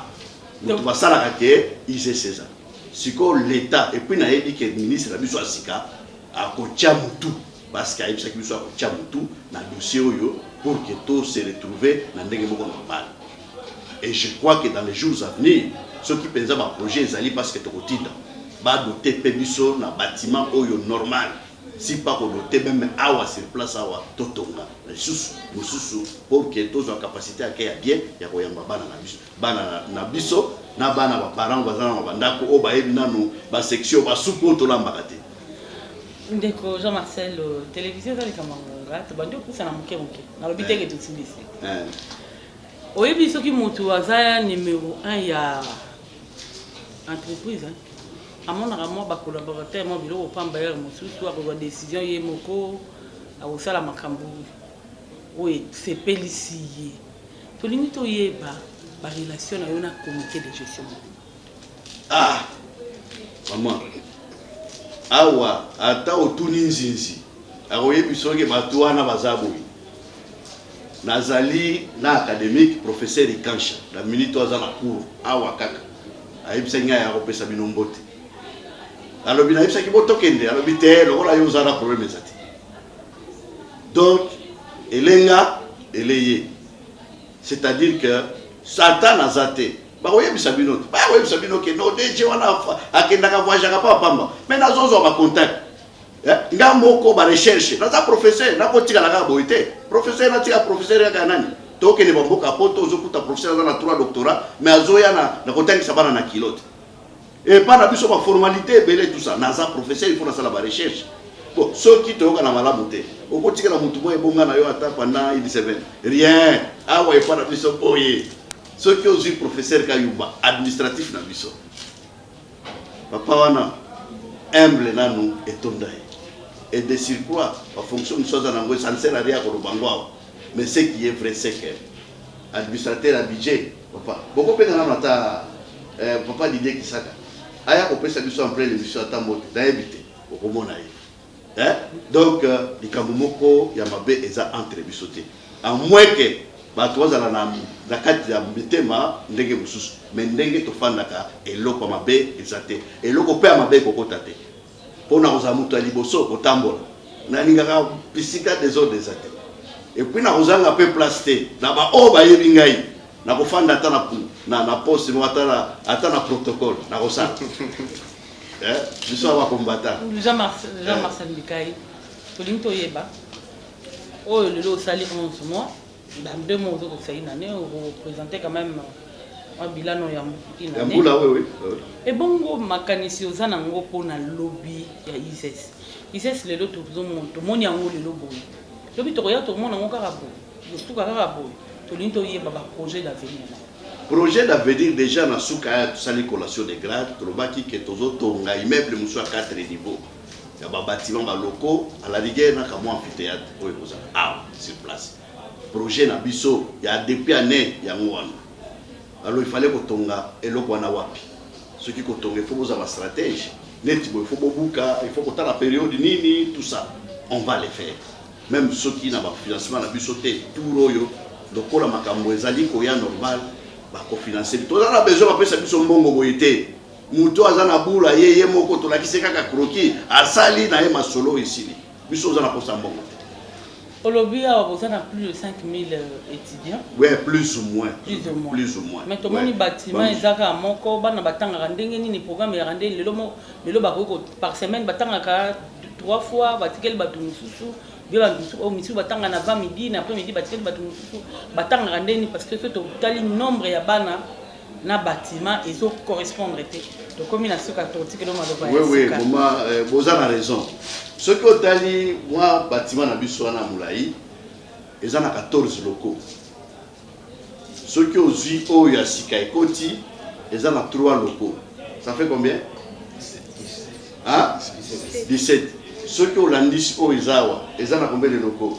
nous va ça la que ils César siko l'état et puis na dit que ministre nabiso asika a kocha mutu parce qu'il y a eu ça qui soit kocha mutu na dossier oyo pour que tout se retrouver na ndenge moko normal. Et je crois que dans les jours à venir, ceux qui pensent à un projet, ils allaient parce que tu vas doter Pébiso dans un bâtiment normal. Si pas qu'on dote même awa sur place awa totonga. Pour que tous en capacité à accueillir bien, il y a un bana na biso, na bana ba parents bazana bandako o ba ebina no ba section ba suko to lambakate. Ndeko Jean-Marcel télévision dans les camarades, tu bandio pour ça na moké. Na lobité que tout ici. Oyebi soki mutu aza numéro 1 ya entreprise amonaka mwa bakolaborateur mwa biloko pamba yere mosusu akozwa décision ye moko akosala makambo oyo sepelisi ye tolingi toyeba barelation na yo na comité de gestion. Mama awa ata otuni nzinzi akoyebi soki bato wana baza boye Nazali na académique professeur Ikansha la minute oza na cours awa kaka ayebisa nga ya kopesa bino mbote alobi na yebisa ki botokende alobi te lokola yo oza na problème ezati donc elenga eleye c'est-à-dire que Satan azate bakoyebisa bino ke no deje wana akendaka voyagaka pa pamba mais nazozwa ba contact nga moko ba recherche naza professeur nakotika la boité professeur natika professeur ya kanani toke ne bamboka poto ozokuta professeur na 3 doctorats mais azoya na kotangisa bana na kilote et pas na biso ba formalité belé tout ça naza professeur il faut na sala ba recherche bon ce qui toka na malamu te okotika na mutu moye bonga na yo ata pendant une semaine rien awa e pas na biso boye ce qui aussi professeur Kayuba administratif na biso papa wana humble nanu etondaye. Et de surcroît, en fonction de choses ça ne sert à rien pour le mais ce qui est vrai, c'est que l'administrateur a budget, papa, beaucoup de gens ont papa l'idée qui s'aga. Aya ko pesa biso en plein émission à Tambote, d'ailleurs, au Monaï. Donc likambo moko ya mabe eza entre biso te, à moins que bato bazala na kati ya mitema ndenge mosusu, mais ndenge tofandaka eloko ya mabe eza te, eloko mpe ya mabe kokota te mpona kozala moto ya liboso kotambola nalingaka bisika desordre eza te, epuis na kozanga mpe place te na baoyo bayebi ngai na kofanda ata na poste mo ata na protocole na kosala biso aba combattant. Jean-Marcel Bikai tolingi toyeba oyo lelo osali 11 mois dans 2 mois ozokosala une année oreprésente quand même un bilan ya une année. Oui. Et bongo makanisi oza nango mpona lobby ya ISES lelo tomoni yango lelo boye lobi tokoya tomona yango kaka boye tosuka kaka boye tolingi toyeba baprojet d'avenir. Projet d'avenir déjà na suka tosali collation de grade tolobaki ke tozotonga immeuble mosu à 4 niveaux ya babâtiment baloko à la rigueur na kamwa amphithéâtre oyo kozala awa sur place. Projet na biso ya depuis année yango wana, alors il fallait kotonga eloko wana wapi soki kotonga il faut bozala stratégie neti boye, il faut bobuka, il faut kotala période nini, tout ça on va le faire, même soki na ba financement na biso te tout oyo lokola makambo ezali koya normal bakofinancer to na besoin bapesa biso mbongo boye te, muto aza na bula ye moko tolakisi kaka croquis asali na ye masolo esili biso oza na posa mbongo te. Aujourd'hui, vous avez plus de 5000 étudiants. Oui, plus ou moins. Plus ou moins. Mais tout le monde bâtiment, ils ont un moko, ban batanga rendenge ni programme ya rendenge lelo bako par semaine batanga 3 fois batikel batu mususu bien au misu batanga na 20 midi na après midi batikel batu mususu batanga rendenge parce que ce total nombre ya bana na bâtiment ils ont correspondre te. Donc comme il a ce catholique no maloba. Oui, maman, vous avez raison. Ce que otali moi bâtiment na biso na Moulaï, ils ont 14 locaux. Ce que ozui oyo ya sika ekoti, ils ont 3 locaux. Ça fait combien? 17. Ce que olandisi oyo izawa, ils ont combien de locaux?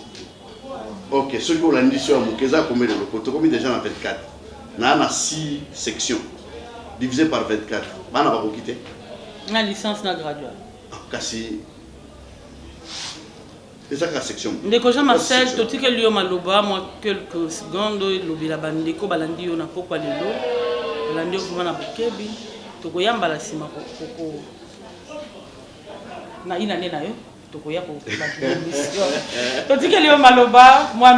OK, ce que olandisi oyo mukeza combien de locaux? To combien déjà na 24. Na 6 sections divisé par 24. Bana ba kokite. Na licence na graduat. Kasi c'est ça la section. Ndeko Jean-Marcel, toti ke liyo maloba moi quelques secondes lobila bandeko balandi yo na pokwa lelo. Balandi yo kuma na bokebi. Toko yamba la sima koko. Na ina nena yo. Toko ya ko mission. Toti ke liyo maloba moi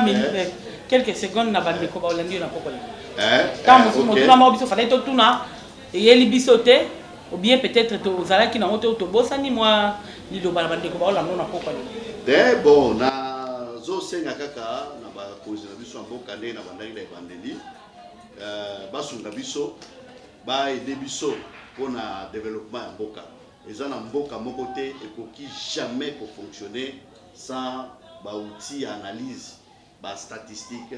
quelques secondes na bandeko balandi yo na pokwa lelo. Quand nous sommes dans biso fallait tout na yeli biso te ou bien peut-être to zalaki na moto to bosani moi liloba bandeko ba olanda na pokwa lelo. Bon, na zo senga kaka na ba kozi na biso mboka ndenge na bandaki na evangeli basunga biso ba aider biso pona développement ya mboka. Eza na mboka moko te ekoki jamais ko fonctionner sans ba outils analyse, ba statistique,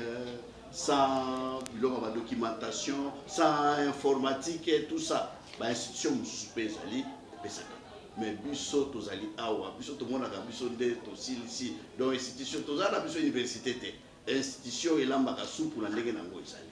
sans biloko ba documentation, sans informatique et tout ça. Ba institution mususu ezali pesaka. Mais biso tozali awa biso tomonaka biso nde tosilisi donc institution tozala biso université te institution elambaka supu na ndenge nango ezali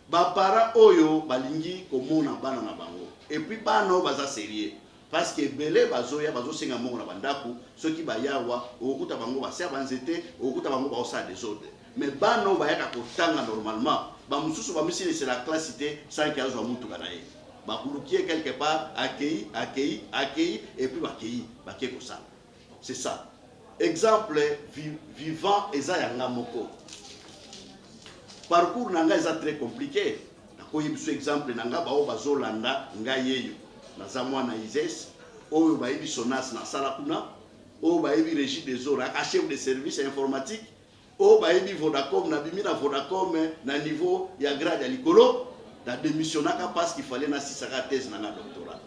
bapara oyo balingi komona bana na bango et puis bana baza sérieux parce que belé bazoya bazosenga mbongo na bandako soki bayawa okuta bango baser banzete okuta bango baosa désordre mais bana bayaka kotanga normalement ba mususu ba misili c'est la classe cité sans qu'il y ait mutuka na ye bakulukier quelque part accueilli et puis bakei ko ça. C'est ça. Exemple vivant eza yanga moko. Parcours nanga eza très compliqué. Nakoyi biso exemple nanga ba o bazolanda ngayeyo. Naza mwana ISES oyo ba yebi Sonas na sala kuna, oyo ba yebi Régie des eaux na chef de service informatique, oyo ba yebi Vodacom na bimi na Vodacom na niveau ya grade ya likolo. La démissionnaka parce qu'il fallait na sisaka thèse na doctorat.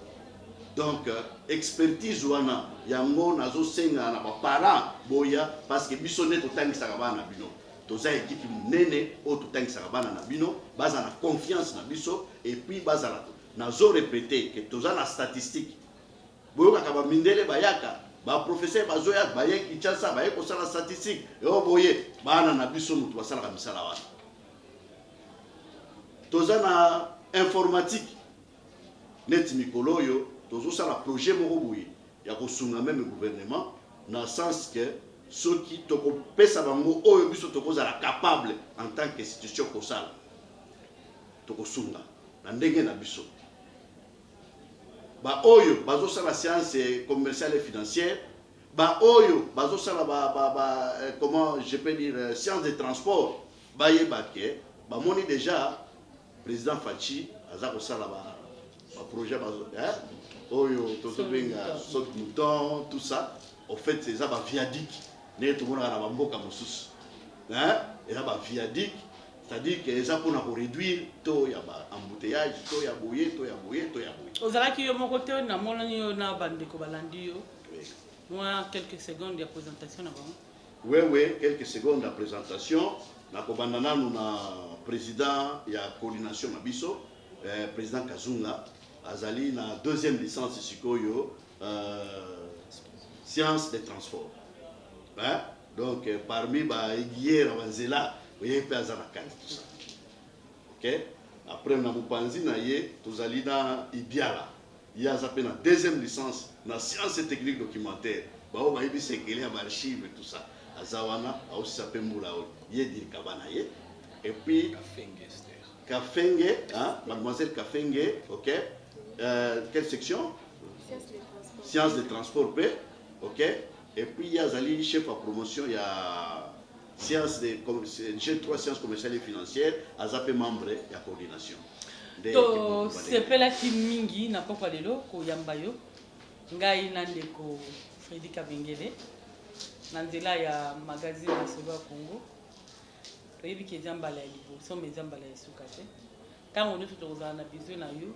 Donc expertise wana yango nazo senga na ba parents boya parce que biso ne totangisaka bana bino. Toza équipe munene o totangisaka bana na bino, baza na confiance na biso et puis baza la nazo répéter que toza na statistique. Boyoka ka ba mindele bayaka, ba professeur bazoya baye Kinshasa baye ko sala statistique. Et o boye bana na biso mutu basala ka misala wana. Toza na informatique net mikolo yo tozo sala projet moko boye ya kosunga même gouvernement dans le sens que ceux qui te pèsent à bango, eux, ils sont capables en tant qu'institution cosale. Tokosunga, dans ndenge na biso. Ba oyo, bazo sa la science commerciale et financière. Ba oyo, bazo sa la comment je peux dire, science de transport. Ba yebake, ba moni déjà, président Fachi, azako sa la ba projet bazo, hein? Oyo, toto benga, saute mouton, tout ça. En fait, c'est ça, ba viaduc. Né tout le monde a la mboka moussous. Hein? Et là, ba viaduc. C'est-à-dire que ça pour réduire tout y a embouteillage, tout y a bouillé, tout y a bouillé, tout y a bouillé. Aux alaki yo mon côté na molani yo na bande ko balandi yo. Moi quelques secondes de présentation avant. Oui, quelques secondes de présentation. Na ko bandana nous na président ya coordination na biso, président Kazunga azali na deuxième licence sikoyo sciences des transports. Hein? Donc parmi ba hier avanzela il y a tout ça. Ok? Après, on a Moupanzi, on a Ibiala. Il y a une deuxième licence dans sciences et techniques documentaires. On a eu archives et tout ça. Azawana, aussi ça peut il y a des Kabana. Et puis, Kafenge, mademoiselle Kafenge, ok? Quelle section? Sciences de transport. Ok? Et puis, il y a Zali, chef à promotion, il y a G3 sciences commerciales et financières, azapé membre de la coordination. To sepela mingi na pokwa lelo ko yambayo ngai nandeko Fredi Kabengele nanzela ya magazine ya Solo Congo toyebi ke zambala ya libo so mezambala ya sukate kango nyo tutoza na biso na yo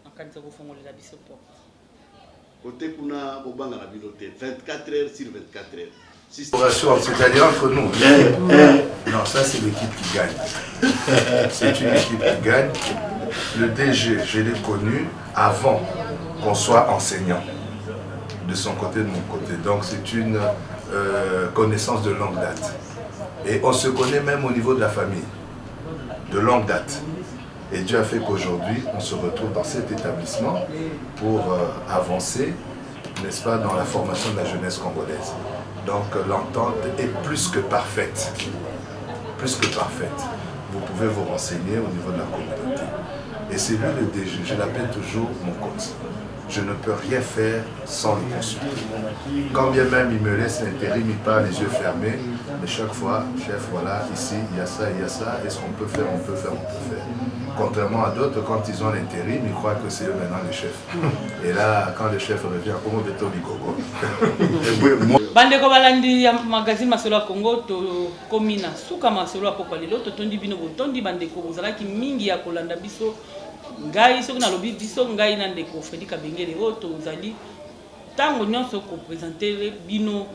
akanza ko fongolela biso porte côté kuna bobanga na bilote 24 heures sur 24 heures. C'est-à-dire entre nous. Non, ça c'est l'équipe qui gagne. C'est une équipe qui gagne. Le DG, je l'ai connu avant qu'on soit enseignant. De son côté, de mon côté. Donc c'est une connaissance de longue date. Et on se connaît même au niveau de la famille. De longue date. Et Dieu a fait qu'aujourd'hui, on se retrouve dans cet établissement pour avancer, n'est-ce pas, dans la formation de la jeunesse congolaise. Donc l'entente est plus que parfaite. Plus que parfaite. Vous pouvez vous renseigner au niveau de la communauté. Et c'est lui le DG, je l'appelle toujours mon coach. Je ne peux rien faire sans le consulter. Quand bien même il me laisse l'intérim, il part les yeux fermés. Mais chaque fois, chef, voilà, ici, il y a ça, est-ce qu'on peut faire, on peut faire, on peut faire. Contrairement à d'autres, quand ils ont l'intérim, ils croient que c'est eux maintenant les chefs. Et là, quand le chef revient, comment veut-on bigogo? Bandeko balandi ya magazine Masolo Congo to komina suka Masolo pokwa lelo to tondi bino botondi bandeko bozalaki mingi ya kolanda biso ngai soki na lobi biso ngai na ndeko Fredi Kabengele o to zali tango nyonso ko présenter bino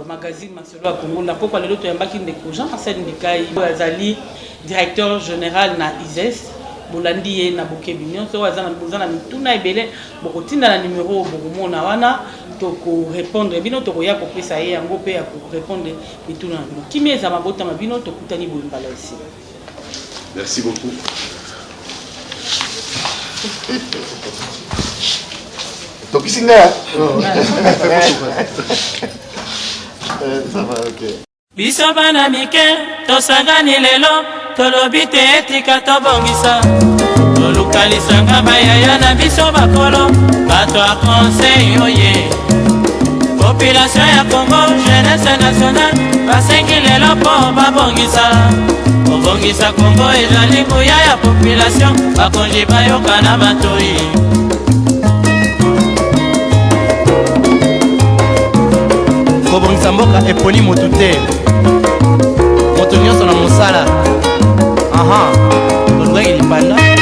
magazine Masolo Congo na pokwa lelo to yambaki ndeko Jean-Marcel Ndikai azali directeur général na ISES bolandi ye na bokebi nyonso wazana bozana mituna ebele bokotinda na numéro bokomona wana toko répondre bino toko ya kopesa ye yango pe ya ko répondre mituna bino kimeza mabota mabino tokutani bombala ici. Merci beaucoup. Tokisinga. Ça va, ok. Biso bana mike tosangani lelo tolobi te etika tobongisa tolukalisanga bayaya na biso bakolo bato ya conseil oye population ya Congo jeunesse nationale basengi lelo mpo babongisa kobongisa Congo ezali nguya ya population bakonzi bayoka na batoi kobongisa mboka eponi motu te moto nyonso na mosala tolukaki lipanda